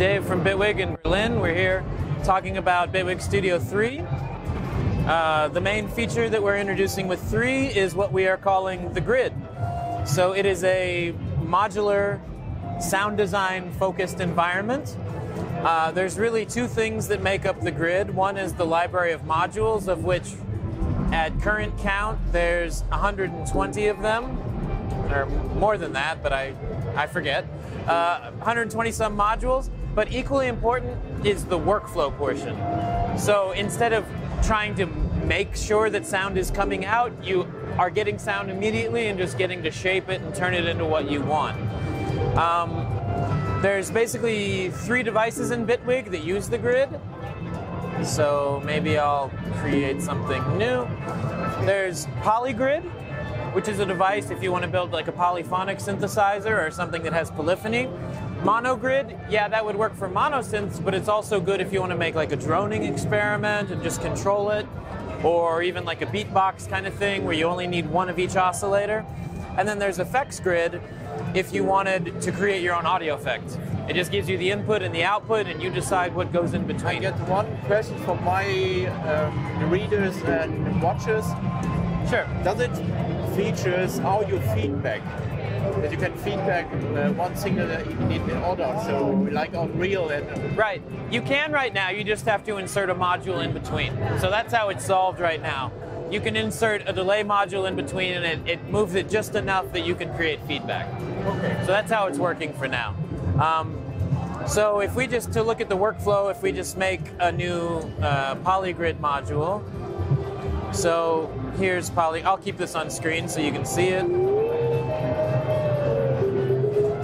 Dave from Bitwig in Berlin. We're here talking about Bitwig Studio 3. The main feature that we're introducing with 3 is what we are calling the grid. So it is a modular sound design focused environment. There's really two things that make up the grid. One is the library of modules, of which at current count there's 120 of them, or more than that, but I forget. 120 some modules, but equally important is the workflow portion. So instead of trying to make sure that sound is coming out, you are getting sound immediately and just getting to shape it and turn it into what you want. There's basically 3 devices in Bitwig that use the grid. So maybe I'll create something new. There's Polygrid, which is a device if you want to build like a polyphonic synthesizer or something that has polyphony. Monogrid, yeah, that would work for monosynths, but it's also good if you want to make like a droning experiment and just control it, or even like a beatbox kind of thing where you only need one of each oscillator. And then there's Effects Grid if you wanted to create your own audio effect. It just gives you the input and the output, and you decide what goes in between. I get one question from my readers and watchers. Sure. Does it features audio feedback? That you can feedback one signal in order, so like on reel and... Right. You can right now, you just have to insert a module in between. So that's how it's solved right now. You can insert a delay module in between, and it moves it just enough that you can create feedback. Okay. So that's how it's working for now. So if we just, to look at the workflow, if we just make a new Polygrid module. So here's I'll keep this on screen so you can see it.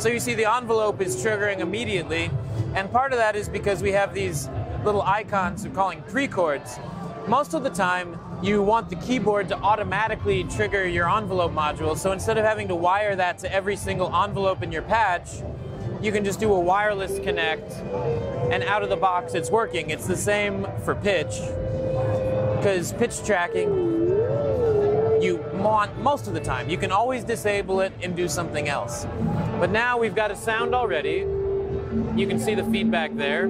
So you see the envelope is triggering immediately, and part of that is because we have these little icons we're calling pre-chords. Most of the time, you want the keyboard to automatically trigger your envelope module, so instead of having to wire that to every single envelope in your patch, you can just do a wireless connect, and out of the box it's working. It's the same for pitch, because pitch tracking, you want most of the time. You can always disable it and do something else. But now we've got a sound already. You can see the feedback there.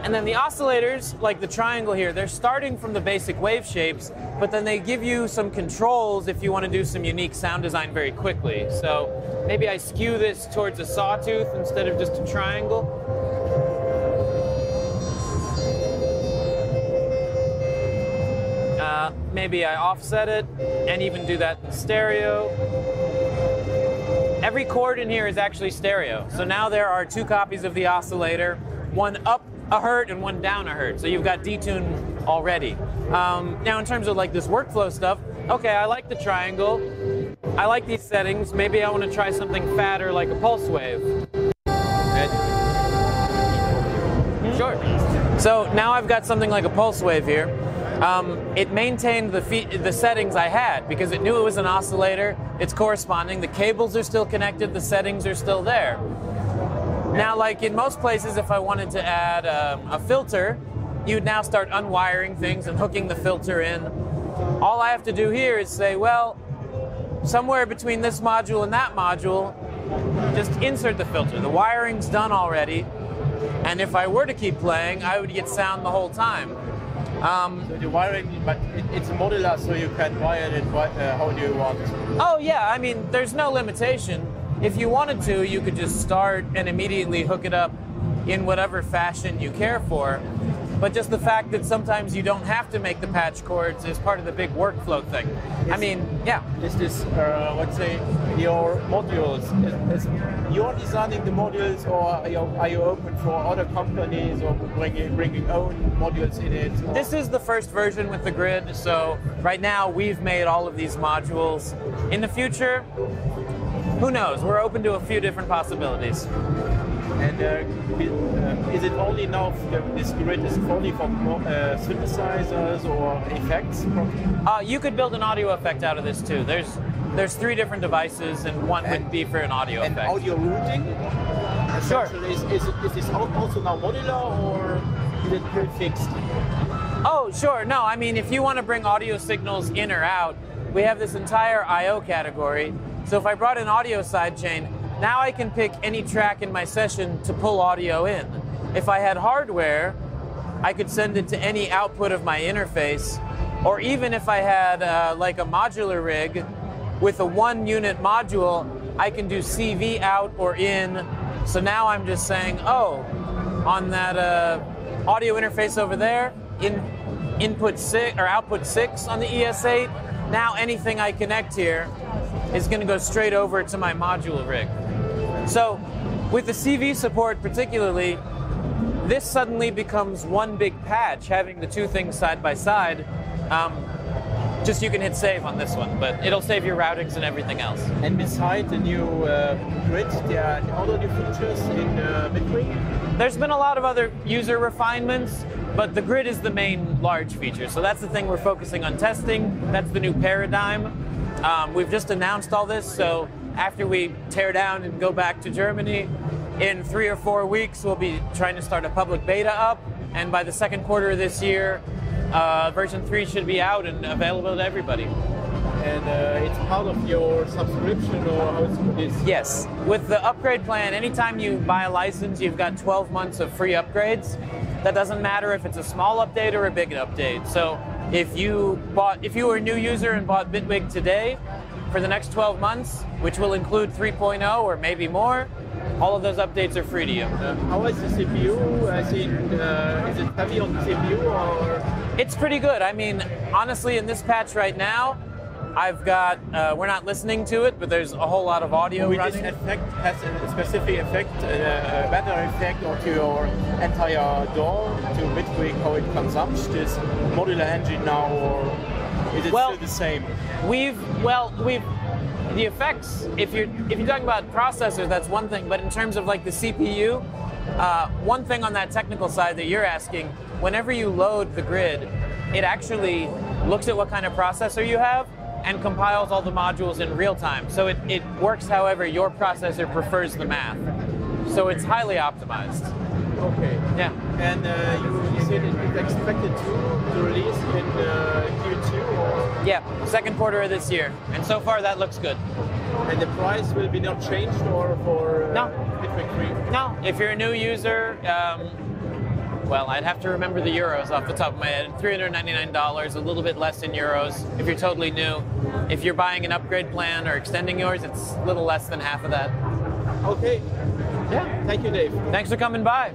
And then the oscillators, like the triangle here, they're starting from the basic wave shapes, but then they give you some controls if you want to do some unique sound design very quickly. So maybe I skew this towards a sawtooth instead of just a triangle. Maybe I offset it and even do that in stereo. Every chord in here is actually stereo. So now there are 2 copies of the oscillator, one up a hertz and one down a hertz. So you've got detune already. Now in terms of like this workflow stuff, okay, I like the triangle. I like these settings. Maybe I want to try something fatter like a pulse wave. Sure. So now I've got something like a pulse wave here. It maintained the settings I had because it knew it was an oscillator. It's corresponding. The cables are still connected. The settings are still there. Now, like in most places, if I wanted to add a filter, you'd now start unwiring things and hooking the filter in. All I have to do here is say, well, somewhere between this module and that module, just insert the filter. The wiring's done already. And if I were to keep playing, I would get sound the whole time. So the wiring, but it's modular, so you can wire it how do you want. Oh yeah, I mean, there's no limitation. If you wanted to, you could just start and immediately hook it up in whatever fashion you care for. But just the fact that sometimes you don't have to make the patch chords is part of the big workflow thing. I mean, yeah. Is this, let's say, your modules? Is you're designing the modules, or are you open for other companies or bringing own modules in it? Or? This is the first version with the grid, so right now we've made all of these modules. In the future, who knows? We're open to a few different possibilities. And is it only now, this grid is only for synthesizers or effects? You could build an audio effect out of this too. There's 3 different devices, and one would be for an audio effect. And audio routing? Sure. Is this also now modular, or is it prefixed? Oh, sure. No, I mean, if you want to bring audio signals in or out, we have this entire I/O category. So if I brought an audio sidechain, now I can pick any track in my session to pull audio in. If I had hardware, I could send it to any output of my interface, or even if I had like a modular rig with a 1-unit module, I can do CV out or in. So now I'm just saying, oh, on that audio interface over there, input 6 or output 6 on the ES8, now anything I connect here is going to go straight over to my module rig. So with the CV support particularly, this suddenly becomes one big patch, having the two things side by side. Just you can hit save on this one, but it'll save your routings and everything else. And beside the new grid, there are other new features in Bitwig? There's been a lot of other user refinements, but the grid is the main large feature. So that's the thing we're focusing on testing. That's the new paradigm. We've just announced all this, so after we tear down and go back to Germany, in 3 or 4 weeks, we'll be trying to start a public beta up, and by the second quarter of this year, version 3 should be out and available to everybody. And it's part of your subscription, or how it is? Yes. With the upgrade plan, anytime you buy a license, you've got 12 months of free upgrades. That doesn't matter if it's a small update or a big update. So if you were a new user and bought Bitwig today, for the next 12 months, which will include 3.0 or maybe more, all of those updates are free to you. How is the CPU? As in, is it heavy on the CPU or? It's pretty good. I mean, honestly, in this patch right now, I've got, we're not listening to it, but there's a whole lot of audio running. This effect has a specific effect, a better effect onto your entire DAW, to Bitwig, how it consumes this modular engine now, or is it still the same? The effects, if you're talking about processors, that's one thing, but in terms of like the CPU, one thing on that technical side that you're asking, whenever you load the grid, it actually looks at what kind of processor you have and compiles all the modules in real time. So it works however your processor prefers the math. So it's highly optimized. Okay. Yeah. And you said it's expected to release in Q2 or? Yeah, second quarter of this year. And so far that looks good. And the price will be not changed or for No. Bitwig 3? No. If you're a new user, well, I'd have to remember the euros off the top of my head. $399, a little bit less in euros if you're totally new. If you're buying an upgrade plan or extending yours, it's a little less than half of that. Okay. Yeah. Thank you, Dave. Thanks for coming by.